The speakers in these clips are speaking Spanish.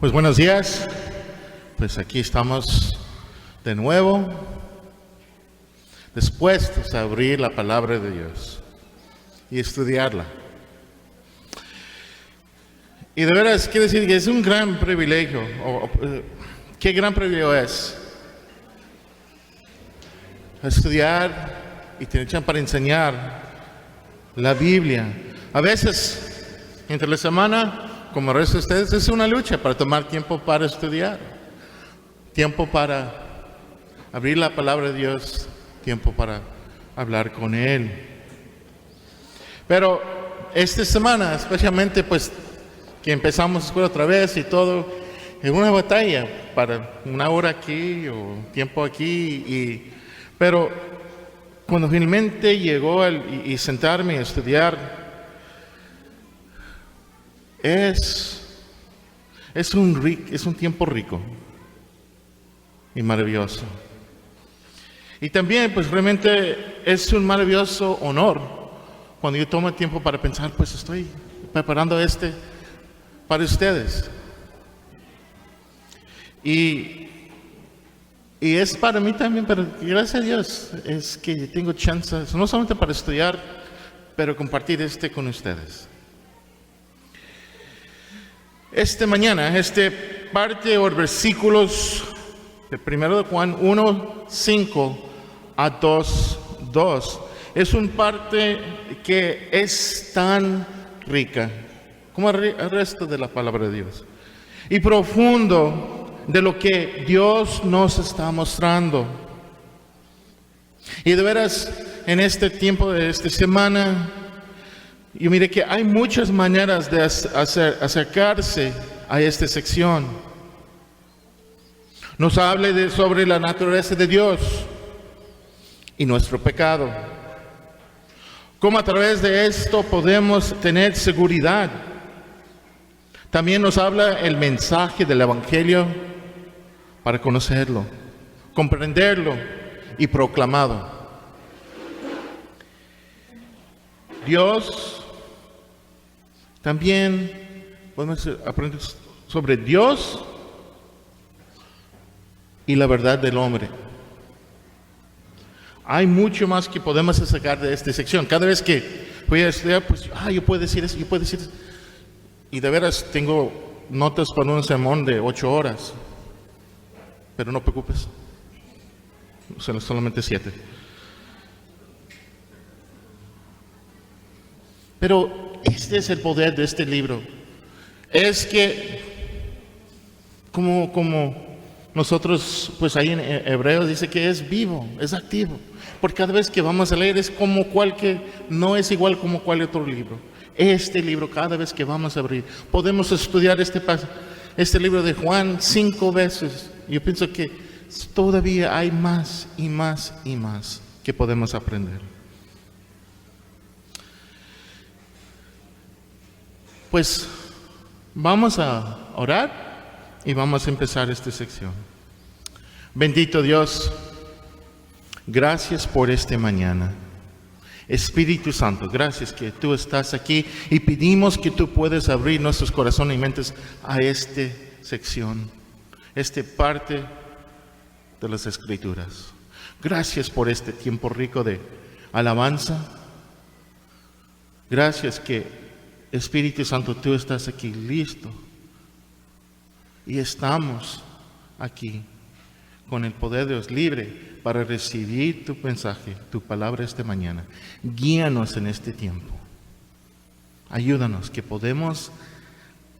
Pues buenos días, pues aquí estamos de nuevo, dispuestos a abrir la palabra de Dios y estudiarla. Y de veras, quiero decir que es un gran privilegio, ¿qué gran privilegio es? Estudiar y tener chance para enseñar la Biblia. A veces, entre la semana, como el resto de ustedes, es una lucha para tomar tiempo para estudiar, tiempo para abrir la palabra de Dios, tiempo para hablar con Él. Pero esta semana, especialmente pues que empezamos escuela otra vez y todo, es una batalla para una hora aquí o tiempo aquí. Pero cuando finalmente llegó y sentarme a estudiar, es un tiempo rico y maravilloso. Y también, pues realmente es un maravilloso honor cuando yo tomo tiempo para pensar, pues estoy preparando para ustedes. Y es para mí también, pero gracias a Dios, es que tengo chances, no solamente para estudiar, pero compartir con ustedes. Esta mañana, parte o versículos de 1 de Juan 1, 5 a 2, 2, es un parte que es tan rica como el resto de la palabra de Dios y profundo de lo que Dios nos está mostrando. Y de veras, en este tiempo de esta semana, yo mire que hay muchas maneras de acercarse a esta sección. Nos habla sobre la naturaleza de Dios y nuestro pecado. Cómo a través de esto podemos tener seguridad. También nos habla el mensaje del Evangelio para conocerlo, comprenderlo y proclamarlo. Dios, también podemos aprender sobre Dios y la verdad del hombre. Hay mucho más que podemos sacar de esta sección. Cada vez que voy a estudiar, pues, yo puedo decir eso, yo puedo decir eso. Y de veras tengo notas para un sermón de 8 horas. Pero no te preocupes, son solamente 7. Pero este es el poder de este libro. Es que, como nosotros, pues ahí en Hebreos dice que es vivo, es activo. Porque cada vez que vamos a leer es como no es igual como cualquier otro libro. Este libro, cada vez que vamos a abrir, podemos estudiar este libro de Juan 5 veces. Yo pienso que todavía hay más y más y más que podemos aprender. Pues vamos a orar y vamos a empezar esta sección. Bendito Dios, gracias por esta mañana. Espíritu Santo, gracias que tú estás aquí y pedimos que tú puedas abrir nuestros corazones y mentes a esta sección, esta parte de las Escrituras. Gracias por este tiempo rico de alabanza. Gracias que Espíritu Santo, tú estás aquí listo. Y estamos aquí con el poder de Dios libre para recibir tu mensaje, tu palabra esta mañana. Guíanos en este tiempo. Ayúdanos que podemos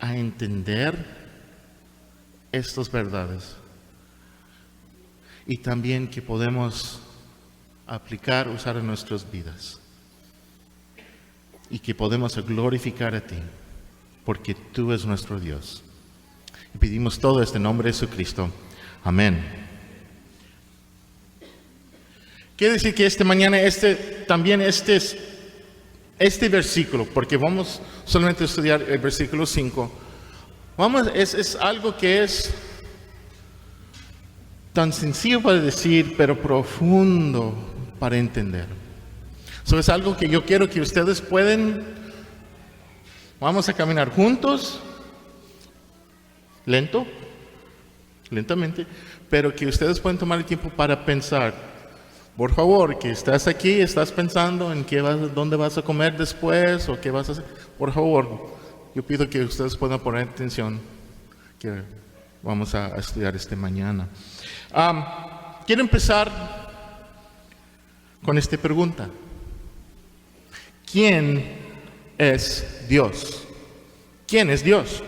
a entender estas verdades. Y también que podemos usar en nuestras vidas. Y que podemos glorificar a ti, porque tú eres nuestro Dios. Y pedimos todo esto en nombre de Jesucristo. Amén. Quiere decir que esta mañana este versículo, porque vamos solamente a estudiar el versículo 5, es algo que es tan sencillo para decir, pero profundo para entender. Eso es algo que yo quiero que ustedes vamos a caminar juntos lentamente, pero que ustedes pueden tomar el tiempo para pensar. Por favor, que estás aquí, estás pensando en dónde vas a comer después o qué vas a hacer. Por favor, yo pido que ustedes puedan poner atención, que vamos a estudiar esta mañana. Quiero empezar con esta pregunta. ¿Quién es Dios? ¿Quién es Dios?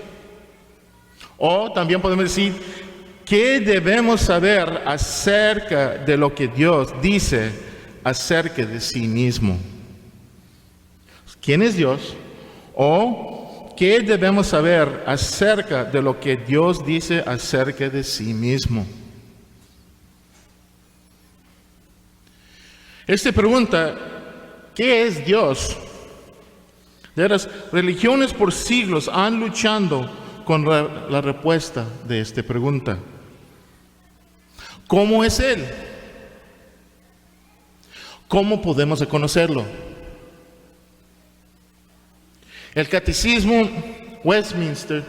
O también podemos decir, ¿qué debemos saber acerca de lo que Dios dice acerca de sí mismo? ¿Quién es Dios? O ¿qué debemos saber acerca de lo que Dios dice acerca de sí mismo? Esta pregunta, ¿qué es Dios? De las religiones por siglos han luchado con la respuesta de esta pregunta. ¿Cómo es Él? ¿Cómo podemos conocerlo? El Catecismo Westminster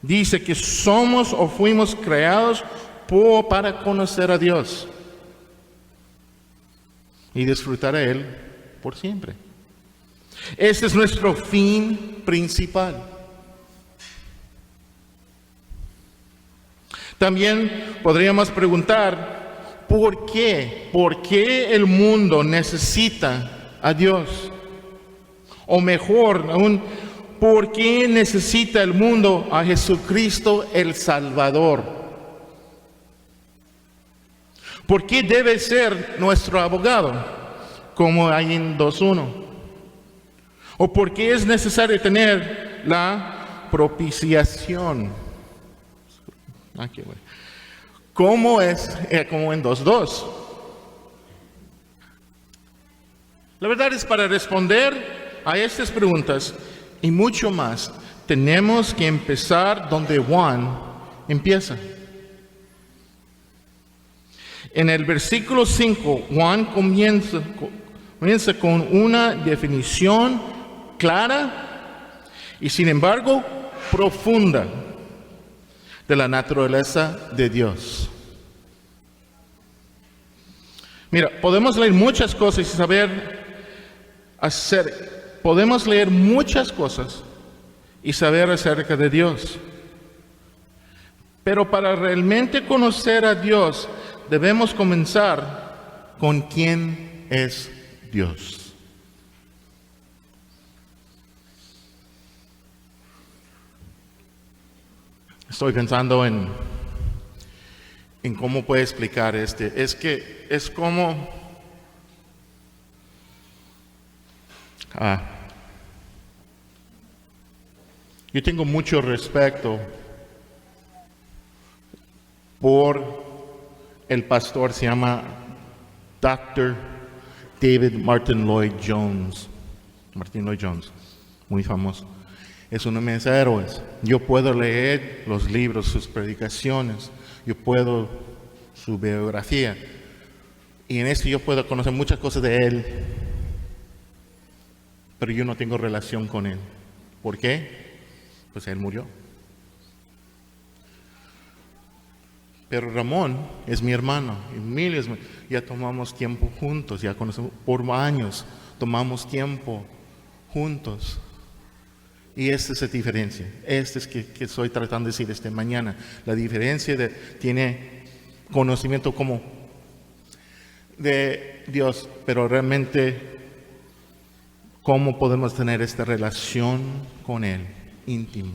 dice que somos o fuimos creados para conocer a Dios y disfrutar a Él por siempre. Este es nuestro fin principal. También podríamos preguntar, ¿por qué? ¿Por qué el mundo necesita a Dios? O mejor aún, ¿por qué necesita el mundo a Jesucristo el Salvador? ¿Por qué debe ser nuestro abogado, como hay en 2:1? ¿O por qué es necesario tener la propiciación? ¿Cómo es como en 2:2? La verdad es, para responder a estas preguntas y mucho más, tenemos que empezar donde Juan empieza. En el versículo 5, Juan comienza con una definición clara y sin embargo profunda de la naturaleza de Dios. Mira, podemos leer muchas cosas y podemos leer muchas cosas y saber acerca de Dios. Pero para realmente conocer a Dios, debemos comenzar con quién es Dios. Estoy pensando en cómo puedo explicar Es que es como... yo tengo mucho respeto por el pastor, se llama Dr. David Martin Lloyd Jones. Martin Lloyd Jones, muy famoso. Es uno de mis héroes. Yo puedo leer los libros, sus predicaciones, yo puedo su biografía, y en esto yo puedo conocer muchas cosas de él, pero yo no tengo relación con él. ¿Por qué? Pues él murió. Pero Ramón es mi hermano, Emilio ya tomamos tiempo juntos, ya conocemos por años, tomamos tiempo juntos. Y esta es la diferencia. Esta es que estoy tratando de decir esta mañana. La diferencia tiene conocimiento como de Dios, pero realmente cómo podemos tener esta relación con Él, íntimo.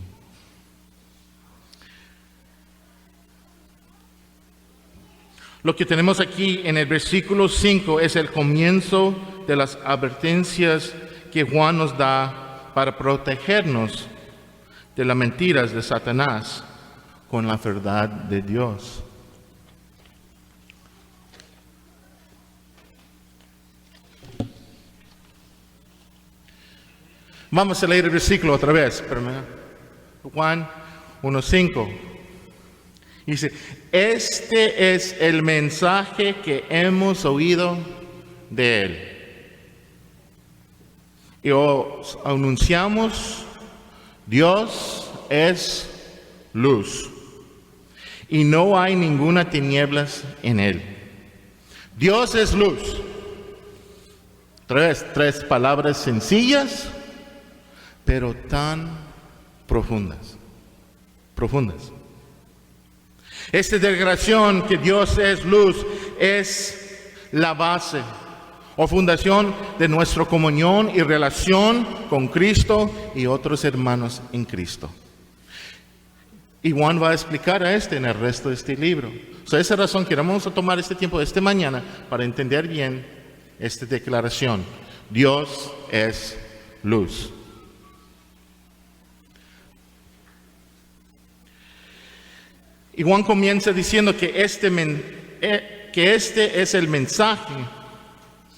Lo que tenemos aquí en el versículo 5 es el comienzo de las advertencias que Juan nos da para protegernos de las mentiras de Satanás con la verdad de Dios. Vamos a leer el versículo otra vez. Juan 1:5. Dice, este es el mensaje que hemos oído de Él. Y os anunciamos, Dios es luz, y no hay ninguna tinieblas en él. Dios es luz. Tres palabras sencillas, pero tan profundas. Esta declaración que Dios es luz es la base o fundación de nuestra comunión y relación con Cristo y otros hermanos en Cristo. Y Juan va a explicar en el resto de este libro. Por esa razón queremos tomar este tiempo de esta mañana para entender bien esta declaración. Dios es luz. Y Juan comienza diciendo que este es el mensaje.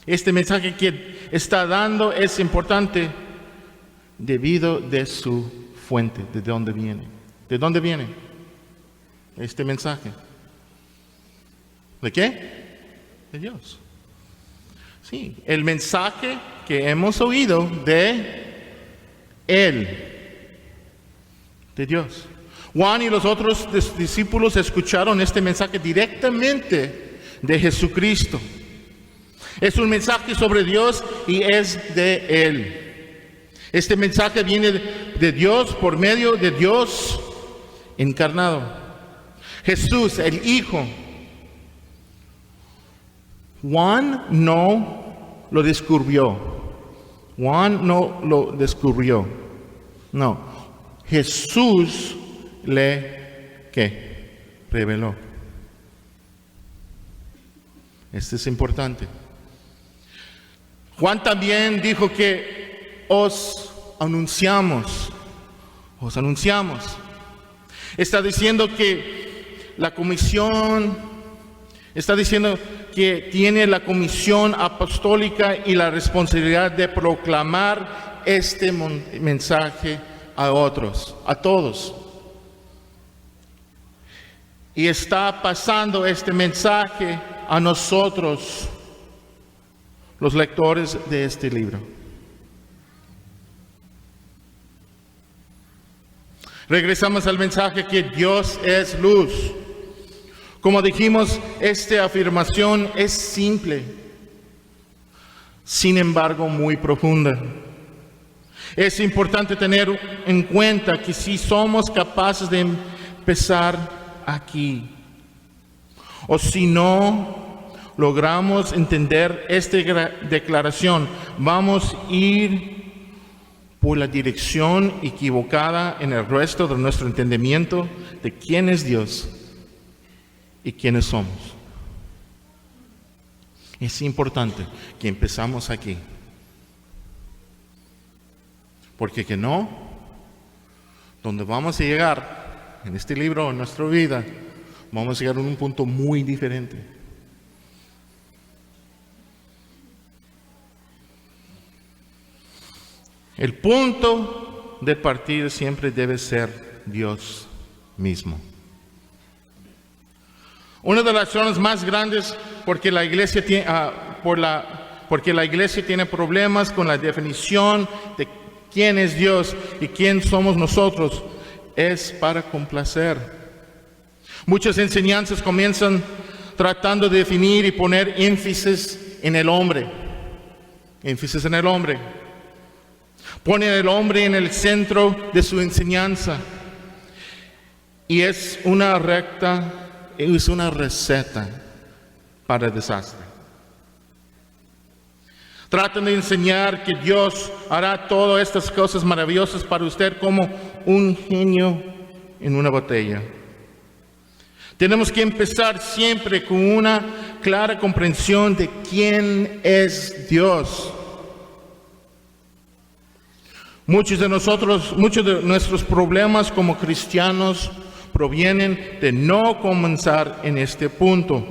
Este mensaje que está dando es importante debido de su fuente, de dónde viene. ¿De dónde viene este mensaje? ¿De qué? De Dios. Sí, el mensaje que hemos oído de Él, de Dios. Juan y los otros discípulos escucharon este mensaje directamente de Jesucristo. Es un mensaje sobre Dios y es de Él. Este mensaje viene de Dios por medio de Dios encarnado. Jesús, el Hijo. Juan no lo descubrió. No. Jesús reveló. Esto es importante. Juan también dijo que os anunciamos. Está diciendo que la comisión, está diciendo que tiene la comisión apostólica y la responsabilidad de proclamar este mensaje a otros, a todos. Y está pasando este mensaje a nosotros, los lectores de este libro. Regresamos al mensaje que Dios es luz. Como dijimos, esta afirmación es simple, sin embargo muy profunda. Es importante tener en cuenta que si somos capaces de empezar aquí, o si no logramos entender esta declaración, vamos a ir por la dirección equivocada en el resto de nuestro entendimiento de quién es Dios y quiénes somos. Es importante que empezamos aquí, porque que no, donde vamos a llegar en este libro, en nuestra vida, vamos a llegar a un punto muy diferente. El punto de partida siempre debe ser Dios mismo. Una de las razones más grandes porque la iglesia tiene problemas con la definición de quién es Dios y quién somos nosotros es para complacer. Muchas enseñanzas comienzan tratando de definir y poner énfasis en el hombre. Ponen el hombre en el centro de su enseñanza. Y es una receta para el desastre. Tratan de enseñar que Dios hará todas estas cosas maravillosas para usted como un genio en una botella. Tenemos que empezar siempre con una clara comprensión de quién es Dios. Muchos de nuestros problemas como cristianos provienen de no comenzar en este punto.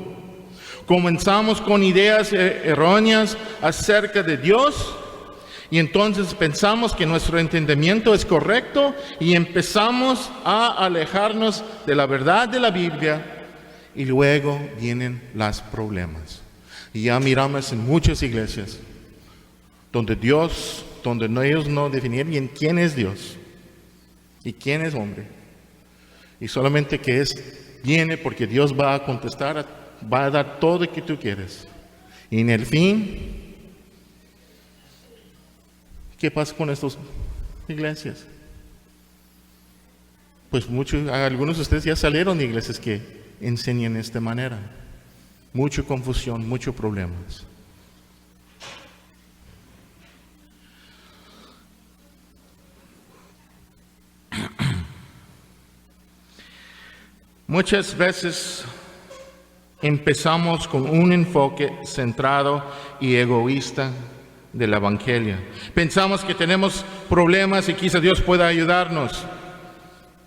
Comenzamos con ideas erróneas acerca de Dios y entonces pensamos que nuestro entendimiento es correcto y empezamos a alejarnos de la verdad de la Biblia y luego vienen los problemas. Y ya miramos en muchas iglesias donde ellos no definían bien quién es Dios y quién es hombre. Y solamente que viene porque Dios va a contestar, va a dar todo lo que tú quieres. Y en el fin, ¿qué pasa con estas iglesias? Pues algunos de ustedes ya salieron de iglesias que enseñan de esta manera. Mucha confusión, muchos problemas. Muchas veces empezamos con un enfoque centrado y egoísta del Evangelio. Pensamos que tenemos problemas y quizá Dios pueda ayudarnos.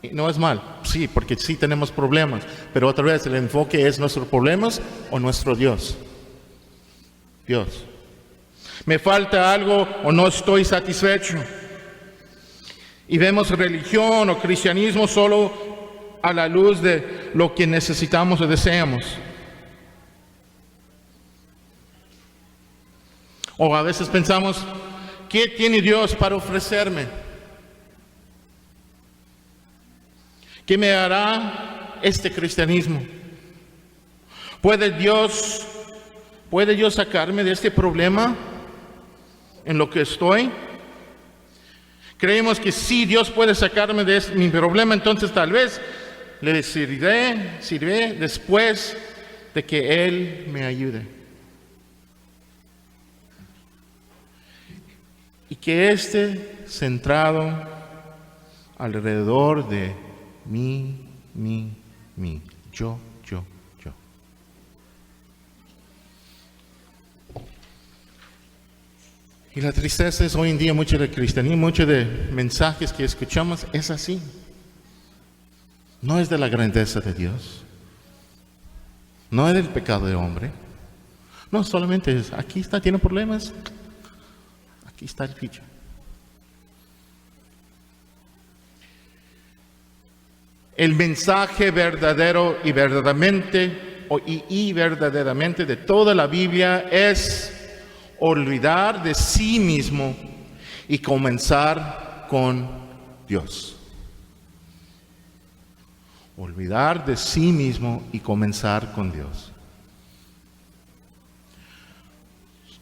Y no es mal, sí, porque sí tenemos problemas, pero otra vez el enfoque es nuestros problemas o nuestro Dios. Dios. Me falta algo o no estoy satisfecho. Y vemos religión o cristianismo solo a la luz de lo que necesitamos o deseamos. O a veces pensamos, ¿qué tiene Dios para ofrecerme? ¿Qué me hará este cristianismo? ¿Puede Dios sacarme de este problema en lo que estoy? Creemos que sí, Dios puede sacarme de mi problema, entonces tal vez le serviré después de que Él me ayude. Y que esté centrado alrededor de mí, yo. Y la tristeza es hoy en día, mucho del cristianismo, muchos de mensajes que escuchamos, es así. No es de la grandeza de Dios. No es del pecado del hombre. No, solamente es, aquí está, tiene problemas. Aquí está el ficha. El mensaje verdadero y verdaderamente de toda la Biblia es olvidar de sí mismo y comenzar con Dios. Olvidar de sí mismo y comenzar con Dios.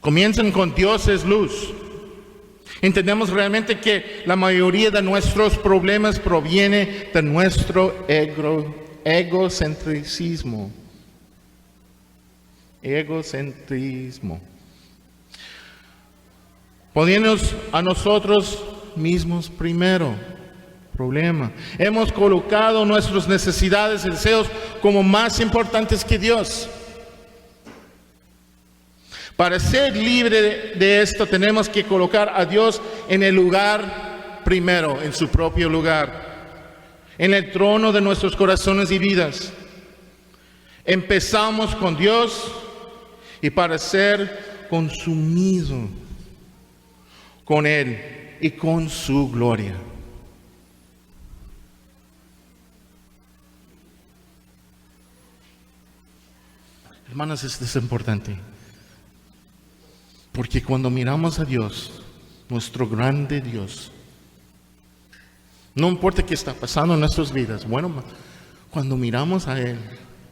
Comiencen con Dios es luz. Entendemos realmente que la mayoría de nuestros problemas proviene de nuestro egocentrismo. Poniéndonos a nosotros mismos primero. Problema. Hemos colocado nuestras necesidades y deseos como más importantes que Dios. Para ser libre de esto tenemos que colocar a Dios en el lugar primero, en su propio lugar, en el trono de nuestros corazones y vidas. Empezamos con Dios y para ser consumido con Él y con su gloria. Hermanos, esto es importante. Porque cuando miramos a Dios, nuestro grande Dios, no importa qué está pasando en nuestras vidas, bueno, cuando miramos a Él,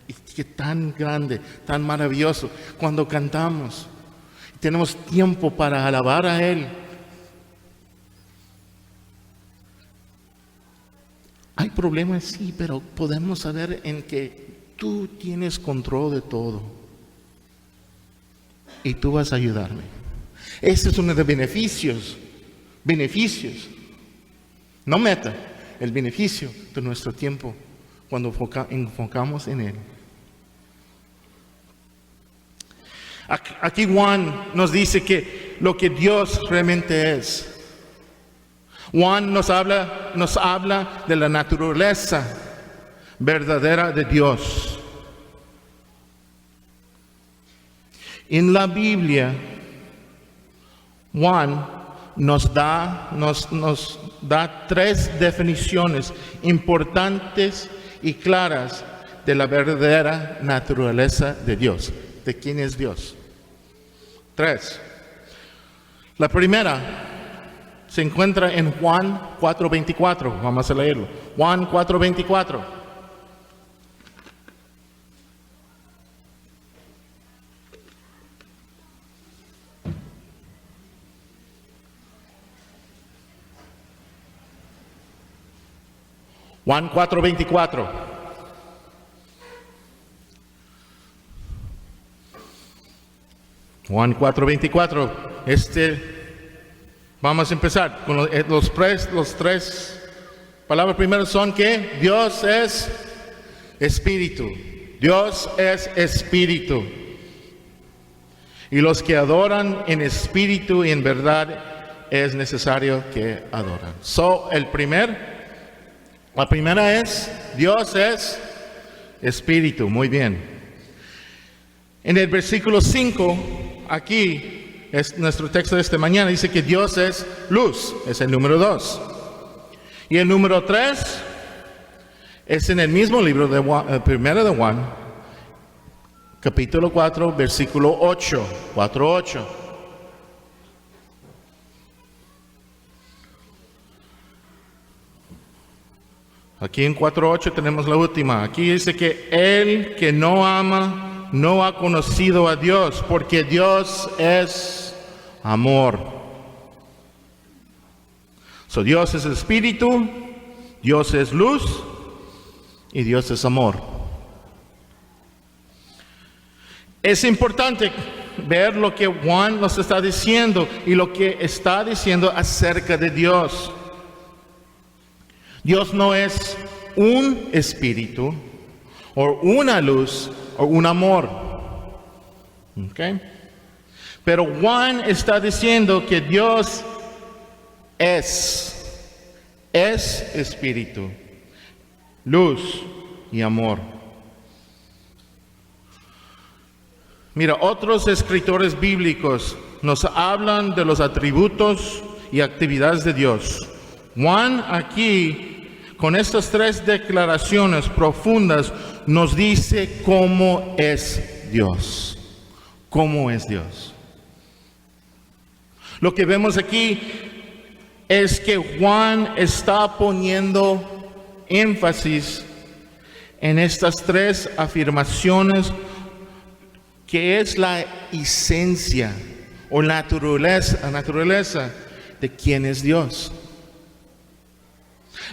y que tan grande, tan maravilloso, cuando cantamos, tenemos tiempo para alabar a Él. Hay problemas, sí, pero podemos saber en que tú tienes control de todo. Y tú vas a ayudarme. Este es uno de beneficios. No meta, el beneficio de nuestro tiempo cuando enfocamos en Él. Aquí Juan nos dice que lo que Dios realmente es. Juan nos habla de la naturaleza verdadera de Dios. En la Biblia, Juan nos da 3 definiciones importantes y claras de la verdadera naturaleza de Dios. ¿De quién es Dios? 3. La primera se encuentra en Juan 4:24. Vamos a leerlo. Juan 4:24. Juan 4:24. Juan 4:24. Vamos a empezar con los tres palabras primeras son que Dios es espíritu. Dios es espíritu. Y los que adoran en espíritu y en verdad es necesario que adoren. La primera es, Dios es espíritu. Muy bien. En el versículo 5, aquí es nuestro texto de esta mañana, dice que Dios es luz. Es el número 2. Y el número 3 es en el mismo libro de Primera de Juan, capítulo 4, versículo 8. 4:8. Aquí en 4:8 tenemos la última. Aquí dice que el que no ama no ha conocido a Dios, porque Dios es amor. Dios es espíritu, Dios es luz y Dios es amor. Es importante ver lo que Juan nos está diciendo y lo que está diciendo acerca de Dios. Dios no es un espíritu o una luz o un amor. ¿Okay? Pero Juan está diciendo que Dios es espíritu, luz y amor. Mira, otros escritores bíblicos nos hablan de los atributos y actividades de Dios. Juan aquí, con estas 3 declaraciones profundas, nos dice cómo es Dios. ¿Cómo es Dios? Lo que vemos aquí es que Juan está poniendo énfasis en estas 3 afirmaciones que es la esencia o naturaleza de quién es Dios.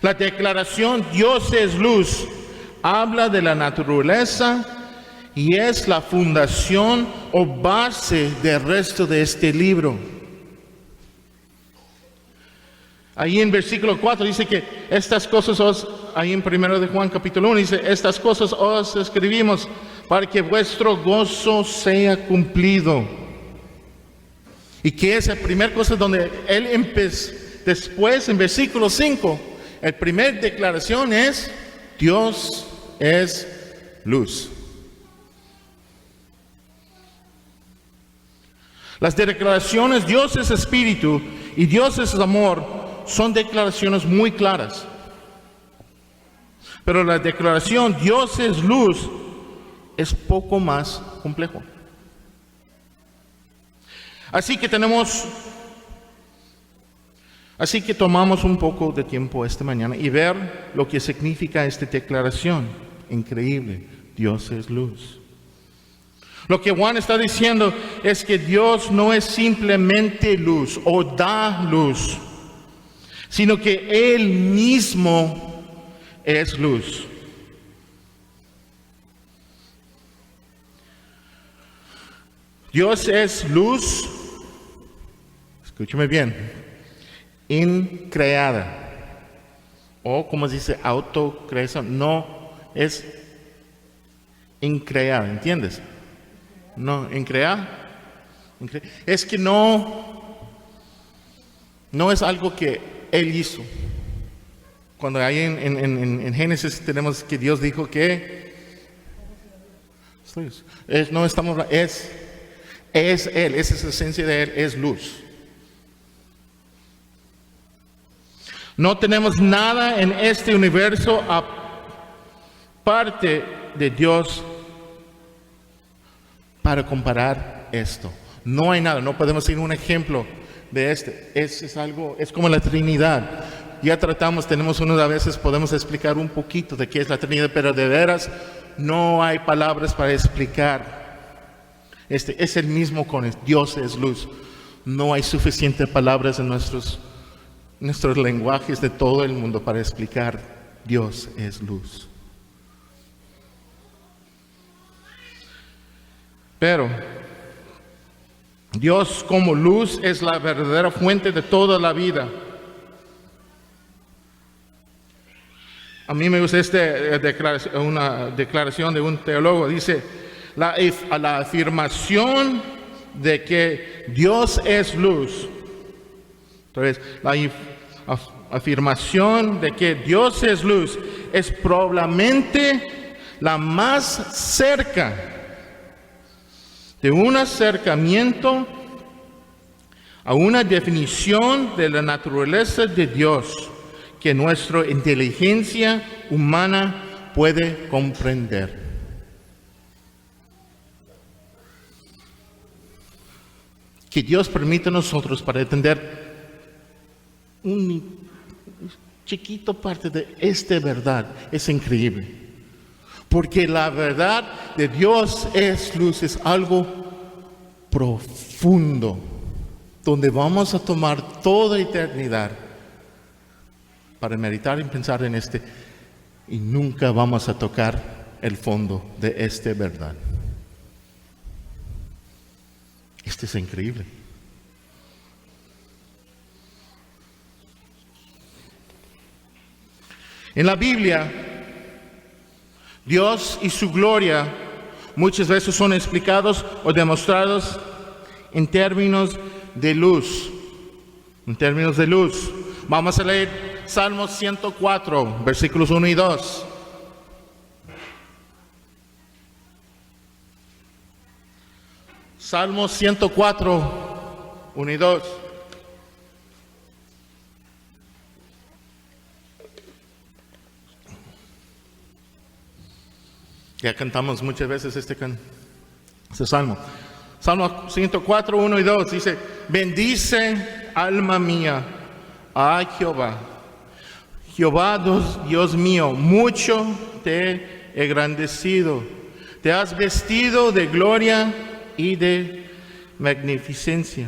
La declaración Dios es luz habla de la naturaleza y es la fundación o base del resto de este libro. Ahí en versículo 4 dice que estas cosas ahí en 1 de Juan capítulo 1 dice, estas cosas os escribimos para que vuestro gozo sea cumplido. Y que esa primera cosa donde él empezó, después en versículo 5, la primera declaración es, Dios es luz. Las declaraciones Dios es espíritu y Dios es amor son declaraciones muy claras. Pero la declaración Dios es luz es poco más complejo. Así que tomamos un poco de tiempo esta mañana y ver lo que significa esta declaración. Increíble, Dios es luz. Lo que Juan está diciendo es que Dios no es simplemente luz o da luz, sino que Él mismo es luz. Dios es luz, escúchame bien, increada, o como se dice, autocreación, no es increada, ¿entiendes? No, increada, es que no es algo que Él hizo. Cuando ahí en Génesis tenemos que Dios dijo que es Él, esa es la esencia de Él, es luz. No tenemos nada en este universo aparte de Dios para comparar esto. No hay nada, no podemos ir un ejemplo de es como la Trinidad. Ya tenemos a veces podemos explicar un poquito de qué es la Trinidad, pero de veras no hay palabras para explicar. Es el mismo con Dios es luz. No hay suficientes palabras en nuestros lenguajes de todo el mundo para explicar Dios es luz. Pero Dios como luz es la verdadera fuente de toda la vida. A mí me gusta una declaración de un teólogo. Dice, la afirmación de que Dios es luz. Entonces, la afirmación de que Dios es luz es probablemente la más cerca de un acercamiento a una definición de la naturaleza de Dios que nuestra inteligencia humana puede comprender. Que Dios permita a nosotros para entender un chiquito parte de esta verdad es increíble. Porque la verdad de Dios es luz, es algo profundo, donde vamos a tomar toda eternidad para meditar y pensar en y nunca vamos a tocar el fondo de esta verdad. Esto es increíble. En la Biblia, Dios y su gloria muchas veces son explicados o demostrados en términos de luz. En términos de luz. Vamos a leer Salmos 104, versículos 1 y 2. Salmos 104, 1 y 2. Ya cantamos muchas veces este salmo. Salmo 104, 1 y 2 dice, bendice alma mía a Jehová. Jehová, Dios mío, mucho te he engrandecido. Te has vestido de gloria y de magnificencia.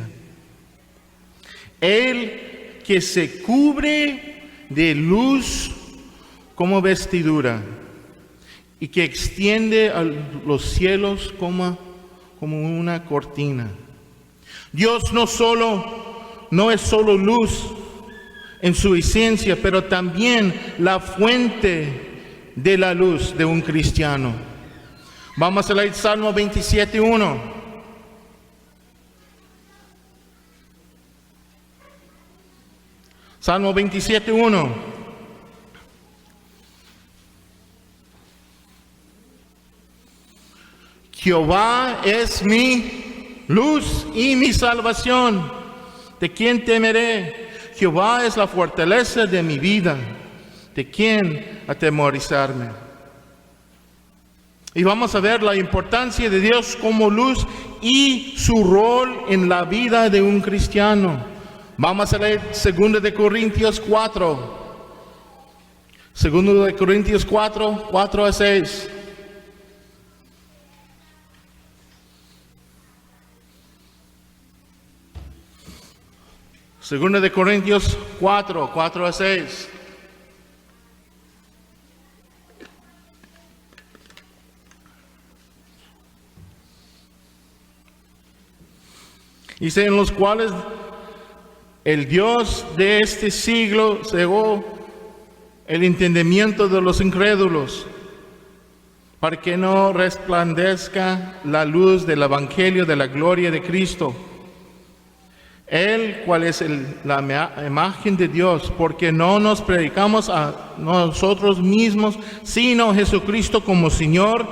Él que se cubre de luz como vestidura y que extiende a los cielos como una cortina. Dios no es solo luz en su esencia, pero también la fuente de la luz de un cristiano. Vamos a leer Salmo 27:1. Salmo 27:1. Jehová es mi luz y mi salvación. ¿De quién temeré? Jehová es la fortaleza de mi vida. ¿De quién atemorizarme? Y vamos a ver la importancia de Dios como luz y su rol en la vida de un cristiano. Vamos a leer 2 de Corintios 4. 2 de Corintios 4, 4 a 6. Segunda de Corintios 4, 4 a 6. Dice, en los cuales el Dios de este siglo cegó el entendimiento de los incrédulos, para que no resplandezca la luz del evangelio de la gloria de Cristo. Él, cual es la imagen de Dios, porque no nos predicamos a nosotros mismos, sino a Jesucristo como Señor,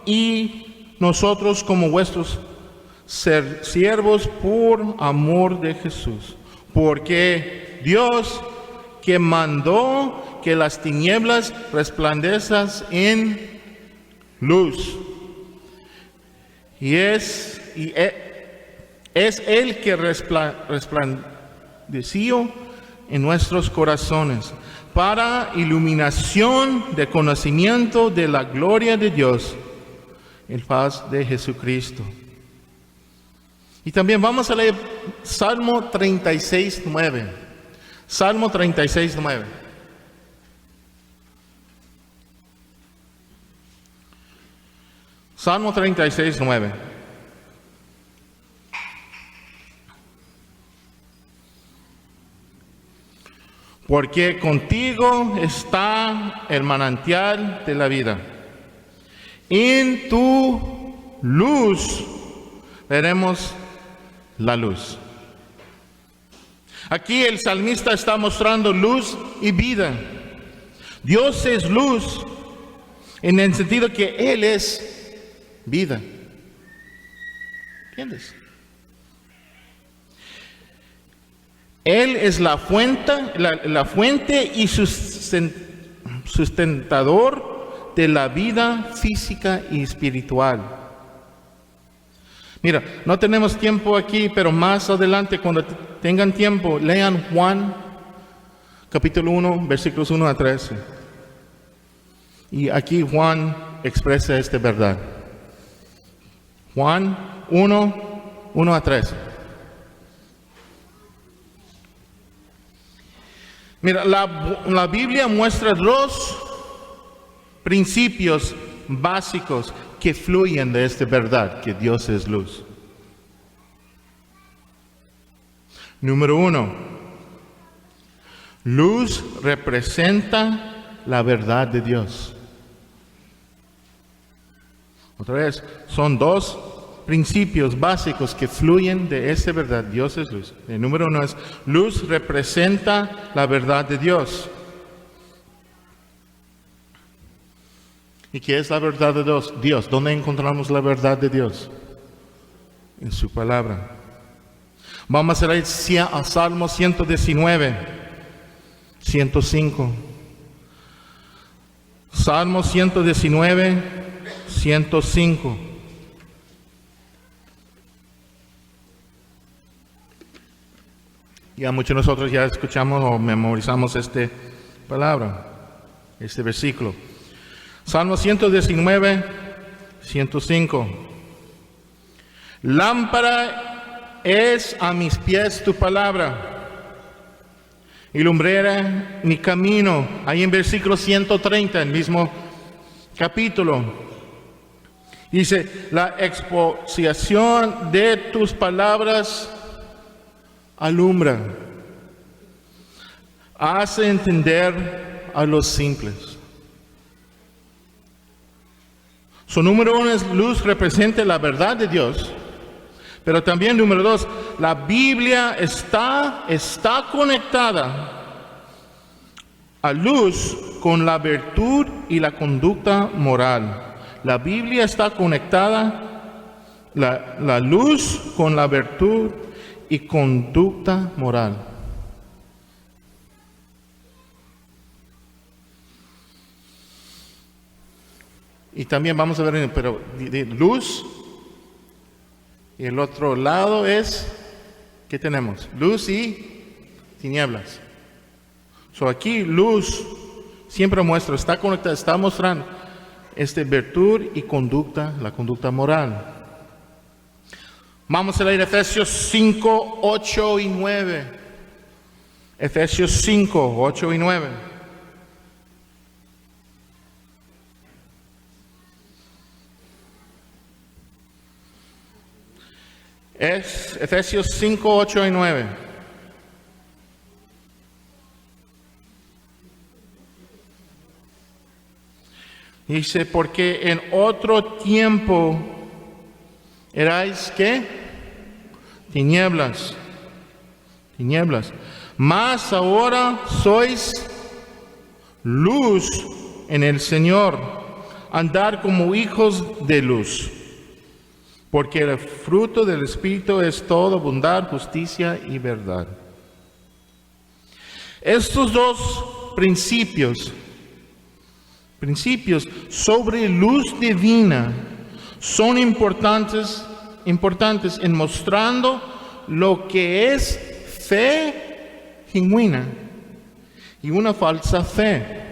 y nosotros como vuestros siervos por amor de Jesús. Porque Dios, que mandó que las tinieblas resplandezcan en luz, y es Él que resplandeció en nuestros corazones para iluminación de conocimiento de la gloria de Dios, el faz de Jesucristo. Y también vamos a leer Salmo 36:9. Salmo 36:9. Salmo 36, 9. Porque contigo está el manantial de la vida. En tu luz veremos la luz. Aquí el salmista está mostrando luz y vida. Dios es luz en el sentido que Él es vida. ¿Entiendes? Él es la fuente y sustentador de la vida física y espiritual. Mira, no tenemos tiempo aquí, pero más adelante, cuando tengan tiempo, lean Juan, capítulo 1, versículos 1 a 13. Y aquí Juan expresa esta verdad. Juan 1, 1 a 13. Mira, la Biblia muestra dos principios básicos que fluyen de esta verdad, que Dios es luz. Número 1, luz representa la verdad de Dios. Otra vez, son dos principios básicos que fluyen de esa verdad. Dios es luz. El número 1 es, luz representa la verdad de Dios. ¿Y qué es la verdad de Dios? ¿Dónde encontramos la verdad de Dios? En su palabra. Vamos a leer a Salmo 119, 105. Salmo 119, 105. Ya muchos de nosotros ya escuchamos o memorizamos esta palabra, este versículo. Salmo 119, 105. Lámpara es a mis pies tu palabra y lumbrera mi camino. Ahí en versículo 130, el mismo capítulo. Dice, la exposición de tus palabras alumbra, hace entender a los simples. Su número 1 es luz, representa la verdad de Dios. Pero también número 2, la Biblia está conectada a luz con la virtud y la conducta moral. La Biblia está conectada, la luz con la virtud y conducta moral. Y también vamos a ver, pero de luz, y el otro lado es, ¿qué tenemos? Luz y tinieblas. Aquí luz siempre muestra, está conectada, está mostrando virtud y conducta, la conducta moral. Vamos a leer Efesios 5, 8 y 9. Efesios 5, 8 y 9. Es Efesios 5, 8 y 9. Dice, porque en otro tiempo erais, ¿qué? Tinieblas. Mas ahora sois luz en el Señor. Andar como hijos de luz. Porque el fruto del Espíritu es todo bondad, justicia y verdad. Estos dos principios sobre luz divina son importantes en mostrando lo que es fe genuina y una falsa fe.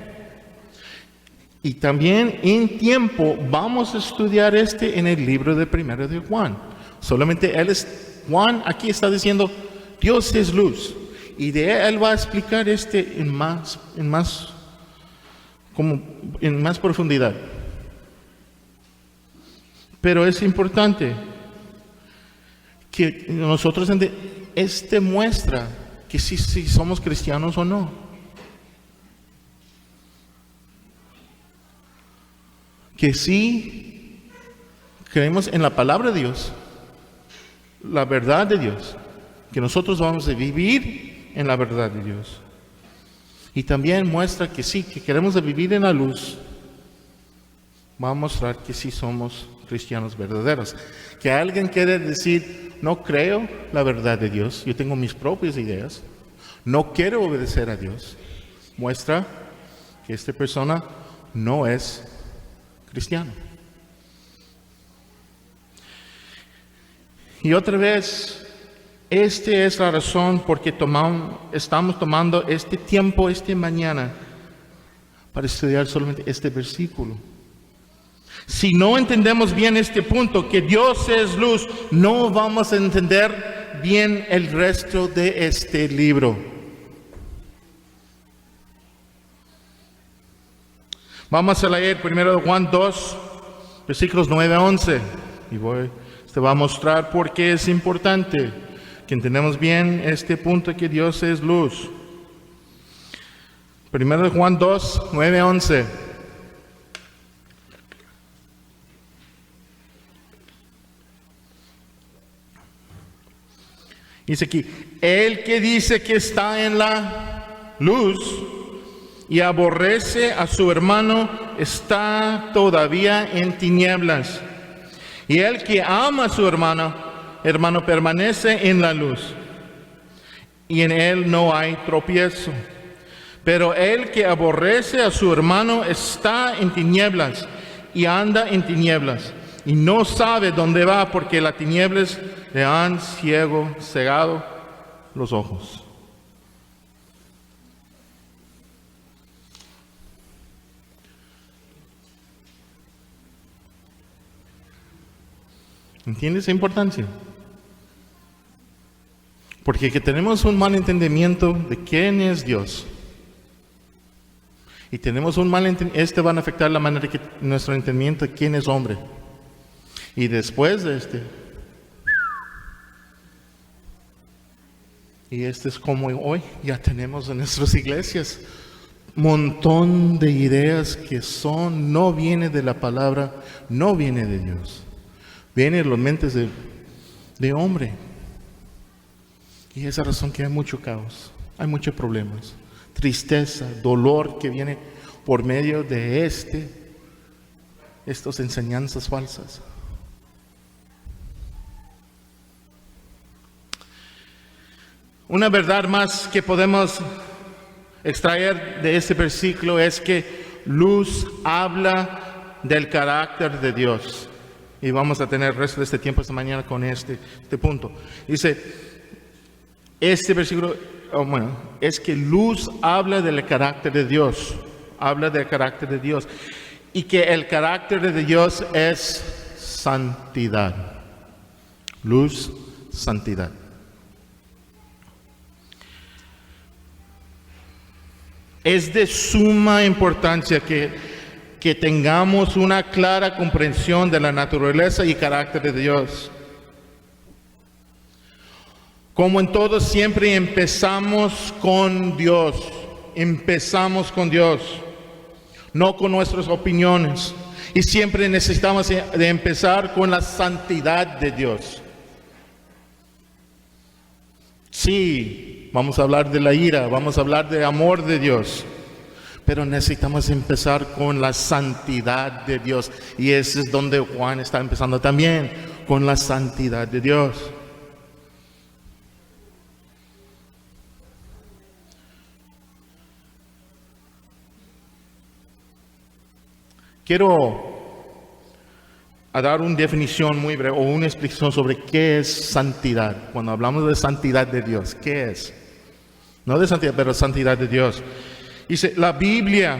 Y también en tiempo vamos a estudiar en el libro de Primero de Juan. Solamente Juan aquí está diciendo, Dios es luz. Y de él va a explicar en más profundidad. Pero es importante que nosotros muestra que si somos cristianos o no. Que sí creemos en la palabra de Dios, la verdad de Dios, que nosotros vamos a vivir en la verdad de Dios. Y también muestra que sí, que queremos vivir en la luz. Va a mostrar que sí somos cristianos verdaderos. Que alguien quiere decir, no creo la verdad de Dios, yo tengo mis propias ideas, no quiero obedecer a Dios, muestra que esta persona no es cristiano. Y otra vez, esta es la razón por que estamos tomando este tiempo, esta mañana, para estudiar solamente este versículo. Si no entendemos bien este punto, que Dios es luz, no vamos a entender bien el resto de este libro. Vamos a leer primero Juan 2, versículos 9 a 11. Y te va a mostrar por qué es importante que entendamos bien este punto que Dios es luz. Primero Juan 2, 9 a 11. Dice aquí, el que dice que está en la luz y aborrece a su hermano está todavía en tinieblas. Y el que ama a su hermano permanece en la luz, y en él no hay tropiezo. Pero el que aborrece a su hermano está en tinieblas y anda en tinieblas, y no sabe dónde va, porque las tinieblas le han cegado los ojos. ¿Entiendes la importancia? Porque que tenemos un mal entendimiento de quién es Dios. Y tenemos un mal entendimiento, van a afectar la manera que nuestro entendimiento de quién es hombre. Y después de y es como hoy ya tenemos en nuestras iglesias montón de ideas que no viene de la palabra, no viene de Dios, viene de las mentes de hombre. Y esa razón que hay mucho caos, hay muchos problemas, tristeza, dolor que viene por medio de estas enseñanzas falsas. Una verdad más que podemos extraer de este versículo es que luz habla del carácter de Dios. Y vamos a tener el resto de este tiempo esta mañana con este punto. Dice, este versículo, es que luz habla del carácter de Dios. Habla del carácter de Dios. Y que el carácter de Dios es santidad. Luz, santidad. Es de suma importancia que tengamos una clara comprensión de la naturaleza y carácter de Dios. Como en todo, siempre empezamos con Dios. Empezamos con Dios, no con nuestras opiniones. Y siempre necesitamos de empezar con la santidad de Dios. Sí, vamos a hablar de la ira, vamos a hablar del amor de Dios, pero necesitamos empezar con la santidad de Dios. Y ese es donde Juan está empezando también, con la santidad de Dios. Quiero dar una definición muy breve o una explicación sobre qué es santidad. Cuando hablamos de santidad de Dios, ¿qué es? No de santidad, pero santidad de Dios. Dice, la Biblia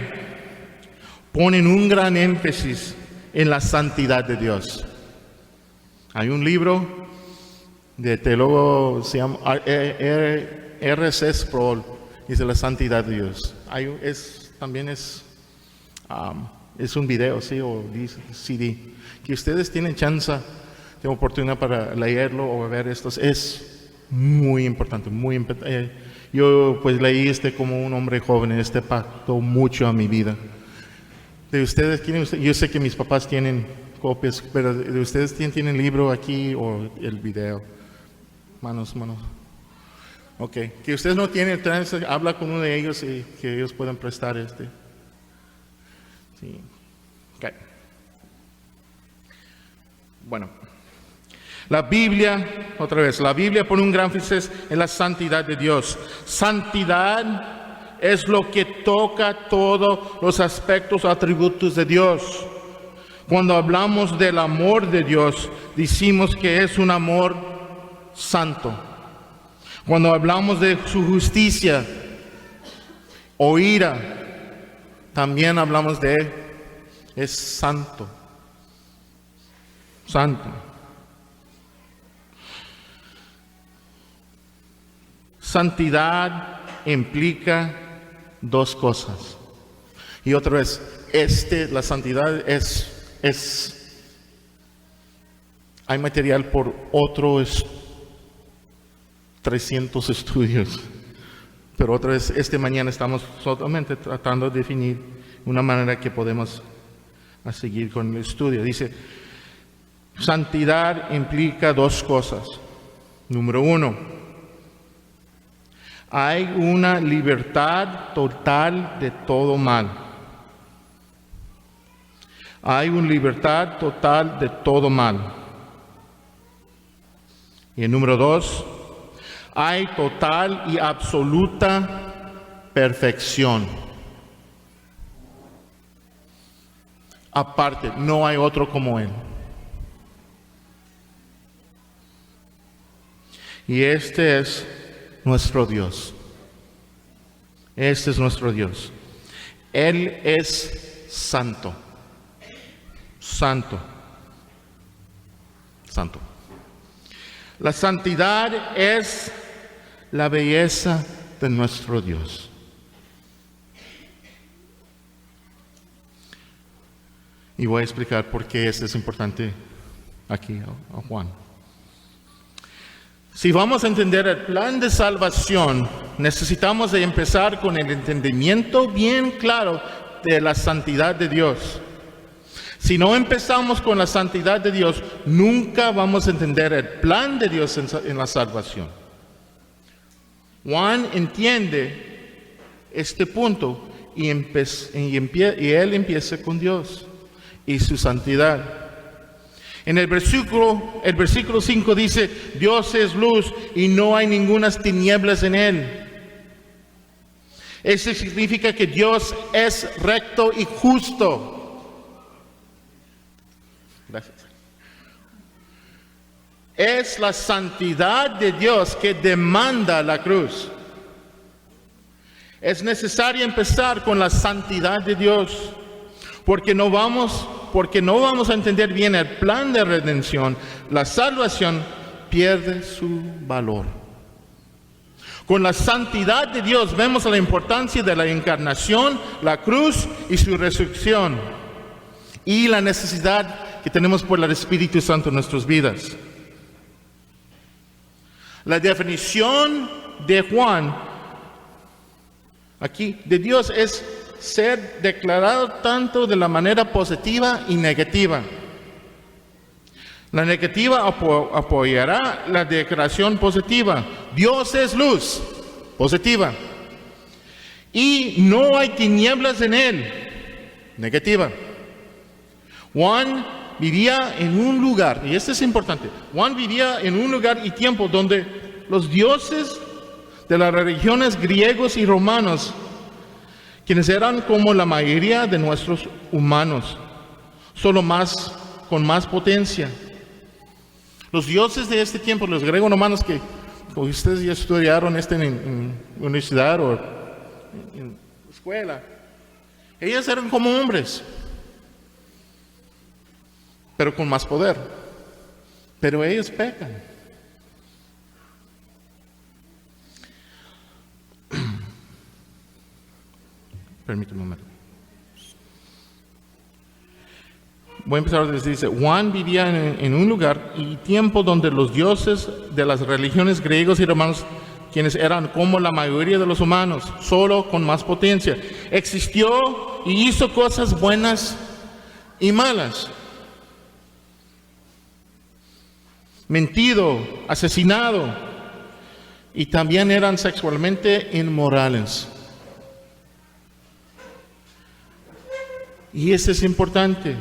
pone un gran énfasis en la santidad de Dios. Hay un libro de teólogo, se llama R.C. Sproul, dice la santidad de Dios. También es Es un video, sí, o CD. Que ustedes tienen chance, tienen oportunidad para leerlo o ver estos. Es muy importante, muy importante. Yo pues leí como un hombre joven, impactó mucho a mi vida. De ustedes, yo sé que mis papás tienen copias, pero de ustedes tienen libro aquí o el video. Manos. Ok, que ustedes no tienen, habla con uno de ellos y que ellos puedan prestar Sí. Okay. Bueno, la Biblia, otra vez, la Biblia pone un gran énfasis en la santidad de Dios. Santidad es lo que toca todos los aspectos, atributos de Dios. Cuando hablamos del amor de Dios, decimos que es un amor santo. Cuando hablamos de su justicia o ira, también hablamos de Él. Es santo. Santo. Santidad implica dos cosas. Y otra vez, la santidad hay material por otros 300 estudios. Pero otra vez, mañana estamos solamente tratando de definir una manera que podemos seguir con el estudio. Dice, santidad implica dos cosas. Número uno, hay una libertad total de todo mal. Hay una libertad total de todo mal. Y el número dos, hay total y absoluta perfección. Aparte, no hay otro como Él. Y este es nuestro Dios. Este es nuestro Dios. Él es santo. Santo. Santo. La santidad es la belleza de nuestro Dios. Y voy a explicar por qué esto es importante aquí a Juan. Si vamos a entender el plan de salvación, necesitamos de empezar con el entendimiento bien claro de la santidad de Dios. Si no empezamos con la santidad de Dios, nunca vamos a entender el plan de Dios en la salvación. Juan entiende este punto y él empieza con Dios y su santidad. En el versículo 5 dice, Dios es luz y no hay ningunas tinieblas en Él. Eso significa que Dios es recto y justo. Gracias. Es la santidad de Dios que demanda la cruz. Es necesario empezar con la santidad de Dios, porque no vamos a entender bien el plan de redención. La salvación pierde su valor. Con la santidad de Dios vemos la importancia de la encarnación, la cruz y su resurrección, y la necesidad que tenemos por el Espíritu Santo en nuestras vidas. La definición de Juan aquí de Dios es ser declarado tanto de la manera positiva y negativa. La negativa apoyará la declaración positiva. Dios es luz, positiva. Y no hay tinieblas en Él, negativa. Juan vivía en un lugar, y esto es importante, Juan vivía en un lugar y tiempo donde los dioses de las religiones griegos y romanos, quienes eran como la mayoría de nuestros humanos, solo con más potencia. Los dioses de este tiempo, los griegos romanos que ustedes ya estudiaron en universidad o en escuela, ellos eran como hombres, pero con más poder. Pero ellos pecan. Permíteme un momento. voy a empezar a decir, dice, Juan vivía en un lugar y tiempo donde los dioses de las religiones griegos y romanos, quienes eran como la mayoría de los humanos, solo con más potencia, existió y hizo cosas buenas y malas. Mentido, asesinado, y también eran sexualmente inmorales. Y eso es importante.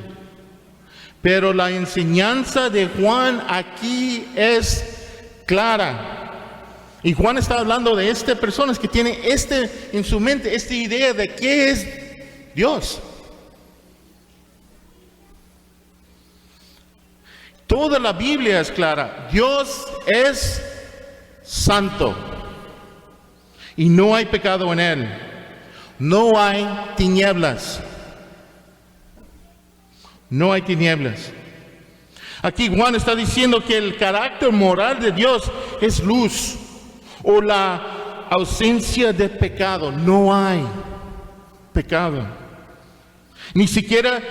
Pero la enseñanza de Juan aquí es clara. Y Juan está hablando de estas personas que tienen en su mente esta idea de qué es Dios. Toda la Biblia es clara. Dios es santo. Y no hay pecado en Él. No hay tinieblas. No hay tinieblas. Aquí Juan está diciendo que el carácter moral de Dios es luz o la ausencia de pecado. No hay pecado. Ni siquiera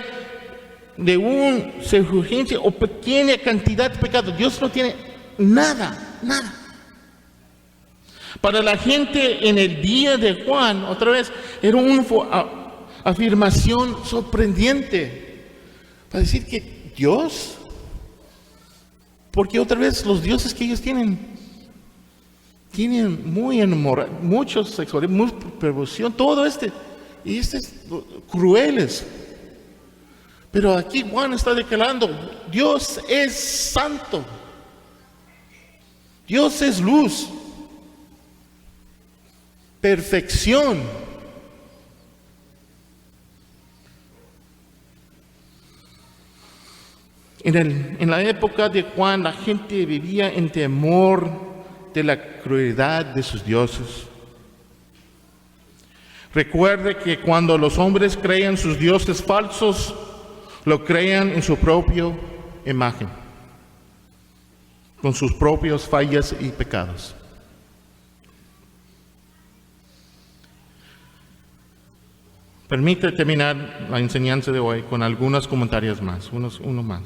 de un surgencia o pequeña cantidad de pecado. Dios no tiene nada, nada. Para la gente en el día de Juan, otra vez, era una afirmación sorprendente. Para decir que Dios, porque otra vez los dioses que ellos tienen muy enamorado, muchos sexualidad, mucha perversión, todo y crueles. Pero aquí Juan está declarando, Dios es santo. Dios es luz. Perfección. En la época de Juan, la gente vivía en temor de la crueldad de sus dioses. Recuerde que cuando los hombres crean sus dioses falsos, lo crean en su propia imagen, con sus propias fallas y pecados. Permítame terminar la enseñanza de hoy con algunos comentarios más, uno más.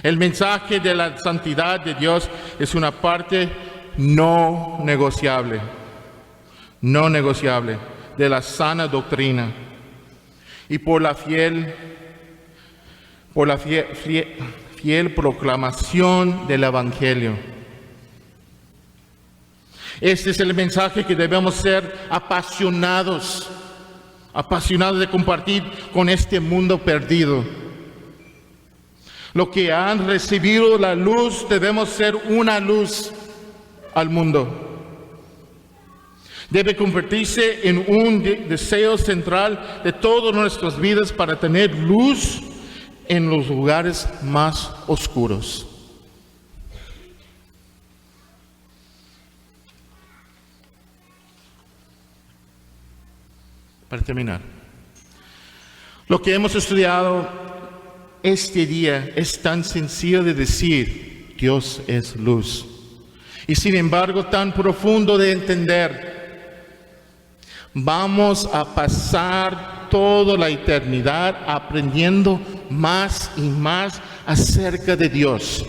El mensaje de la santidad de Dios es una parte no negociable de la sana doctrina y por la fiel proclamación del Evangelio. Este es el mensaje que debemos ser apasionados de compartir con este mundo perdido. Lo que han recibido la luz, debemos ser una luz al mundo. Debe convertirse en un deseo central de todas nuestras vidas para tener luz en los lugares más oscuros. Para terminar, lo que hemos estudiado este día es tan sencillo de decir, Dios es luz, y sin embargo tan profundo de entender. Vamos a pasar toda la eternidad aprendiendo más y más acerca de Dios.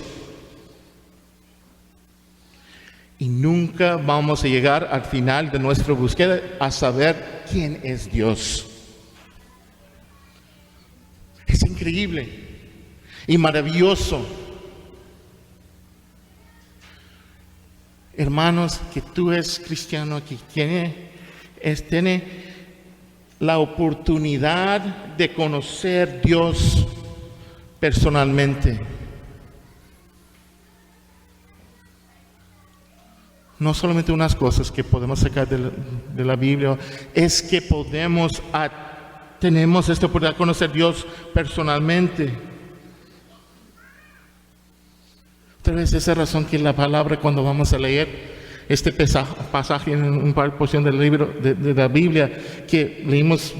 Y nunca vamos a llegar al final de nuestra búsqueda a saber quién es Dios. Es increíble y maravilloso. Hermanos, que tú eres cristiano, que tiene la oportunidad de conocer a Dios personalmente. No solamente unas cosas que podemos sacar de la Biblia, es que tenemos esta oportunidad de conocer a Dios personalmente. Otra vez esa razón que la palabra, cuando vamos a leer este pasaje en un par de porciones del libro de la Biblia que leímos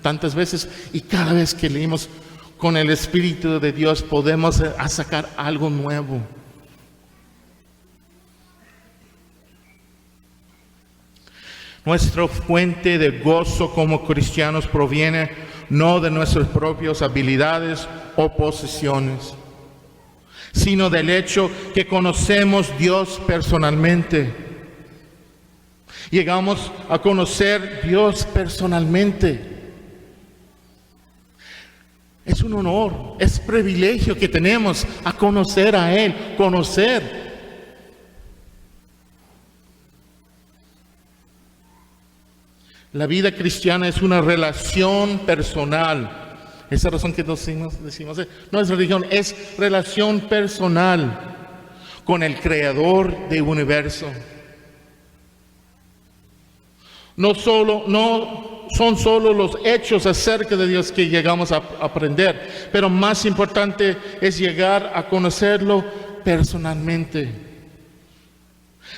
tantas veces, y cada vez que leímos con el Espíritu de Dios podemos sacar algo nuevo. Nuestra fuente de gozo como cristianos proviene no de nuestras propias habilidades o posesiones, sino del hecho que conocemos a Dios personalmente. Llegamos a conocer a Dios personalmente. Es un honor, es privilegio que tenemos a conocer a Él, conocer. La vida cristiana es una relación personal. Esa razón que decimos, no es religión, es relación personal con el Creador del universo. No son solo los hechos acerca de Dios que llegamos a aprender, pero más importante es llegar a conocerlo personalmente.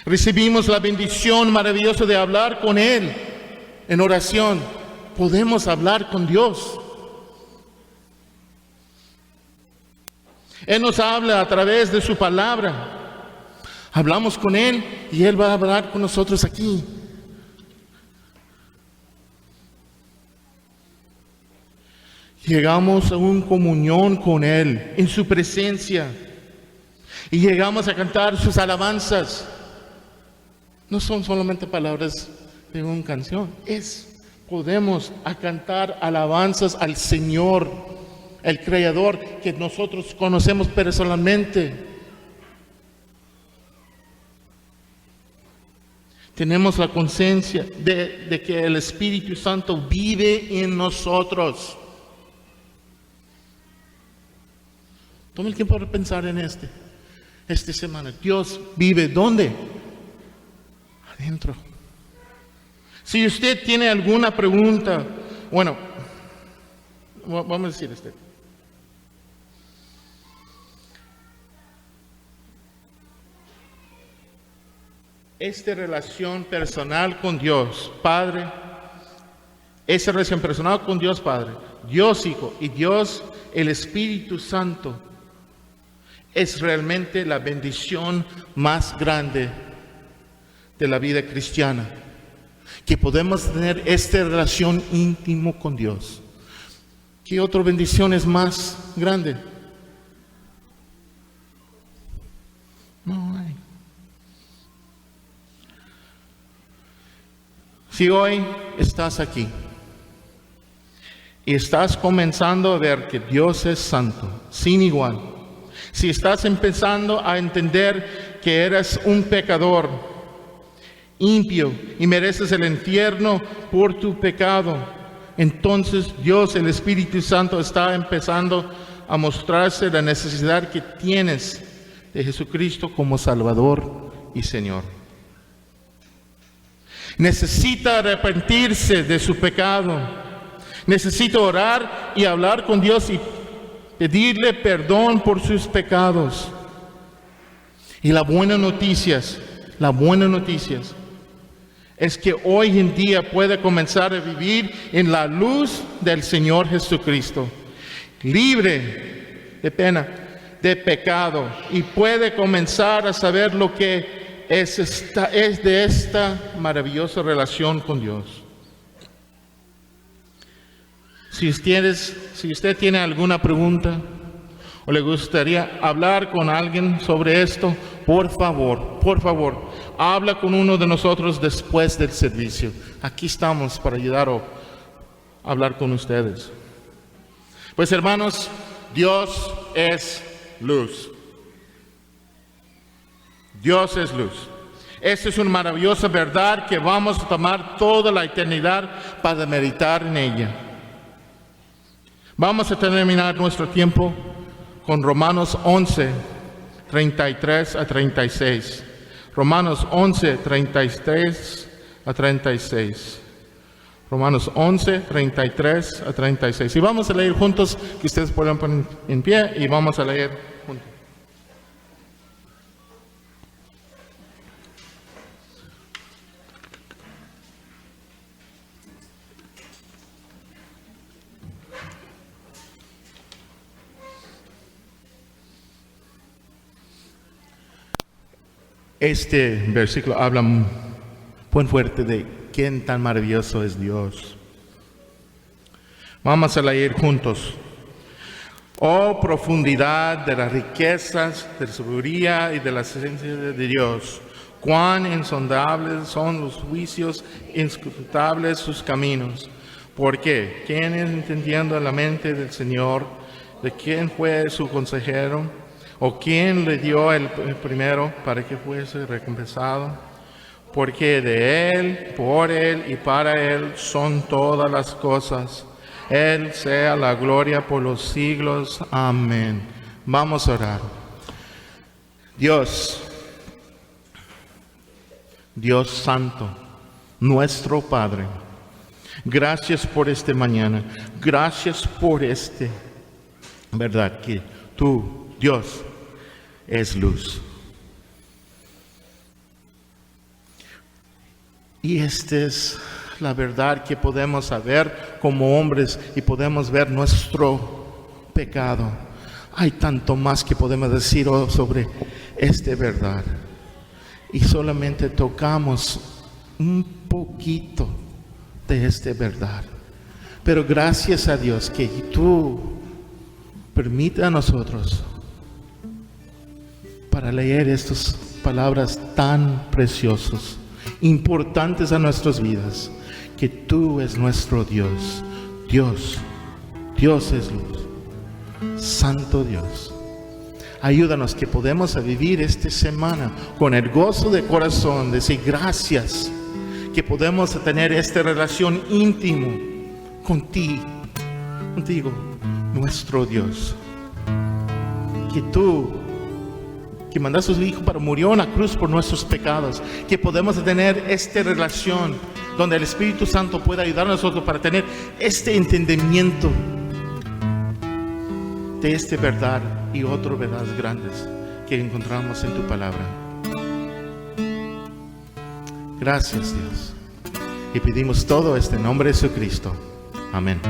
Recibimos la bendición maravillosa de hablar con Él en oración. Podemos hablar con Dios. Él nos habla a través de su palabra. Hablamos con Él y Él va a hablar con nosotros aquí. Llegamos a una comunión con Él, en su presencia. Y llegamos a cantar sus alabanzas. No son solamente palabras de una canción. Podemos a cantar alabanzas al Señor, el Creador, que nosotros conocemos personalmente. Tenemos la conciencia de que el Espíritu Santo vive en nosotros. Tome el tiempo para pensar en esta semana. Dios vive ¿dónde? Adentro. Si usted tiene alguna pregunta, bueno, vamos a decir esta relación personal con Dios Padre, esa relación personal con Dios Padre, Dios Hijo y Dios el Espíritu Santo es realmente la bendición más grande de la vida cristiana, que podemos tener esta relación íntima con Dios. ¿Qué otra bendición es más grande? No hay. Si hoy estás aquí y estás comenzando a ver que Dios es santo, sin igual, si estás empezando a entender que eres un pecador, impío y mereces el infierno por tu pecado, entonces Dios, el Espíritu Santo, está empezando a mostrarse la necesidad que tienes de Jesucristo como Salvador y Señor. Necesita arrepentirse de su pecado. Necesita orar y hablar con Dios y pedirle perdón por sus pecados. Y la buena noticia es que hoy en día puede comenzar a vivir en la luz del Señor Jesucristo, libre de pena, de pecado, y puede comenzar a saber lo que es de esta maravillosa relación con Dios. Si usted tiene alguna pregunta o le gustaría hablar con alguien sobre esto, por favor, habla con uno de nosotros después del servicio. Aquí estamos para ayudar a hablar con ustedes. Pues hermanos, Dios es luz. Dios es luz. Esta es una maravillosa verdad que vamos a tomar toda la eternidad para meditar en ella. Vamos a terminar nuestro tiempo con Romanos 11, 33 a 36. Romanos 11, 33 a 36. Romanos 11, 33 a 36. Y vamos a leer juntos, que ustedes puedan poner en pie, y vamos a leer juntos. Este versículo habla muy fuerte de quién tan maravilloso es Dios. Vamos a leer juntos. Oh profundidad de las riquezas, de la sabiduría y de la ciencia de Dios. Cuán insondables son los juicios, inscrutables sus caminos. ¿Por qué? ¿Quién es entendiendo la mente del Señor? ¿De quién fue su consejero? ¿O quién le dio el primero para que fuese recompensado? Porque de Él, por Él y para Él son todas las cosas. Él sea la gloria por los siglos. Amén. Vamos a orar. Dios Santo, nuestro Padre, gracias por esta mañana. Gracias por verdad que tú, Dios, es luz. Y esta es la verdad que podemos saber como hombres y podemos ver nuestro pecado. Hay tanto más que podemos decir sobre esta verdad. Y solamente tocamos un poquito de esta verdad. Pero gracias a Dios que tú permites a nosotros para leer estas palabras tan preciosas, importantes a nuestras vidas, que tú es nuestro Dios. Dios es luz. Santo Dios, ayúdanos que podemos vivir esta semana con el gozo de corazón, decir gracias, que podemos tener esta relación íntima contigo, nuestro Dios. Que tú, que mandaste a su Hijo para morir en la cruz por nuestros pecados, que podemos tener esta relación donde el Espíritu Santo pueda ayudar a nosotros para tener este entendimiento de esta verdad y otras verdades grandes que encontramos en tu palabra. Gracias, Dios. Y pedimos todo esto en nombre de Jesucristo. Amén.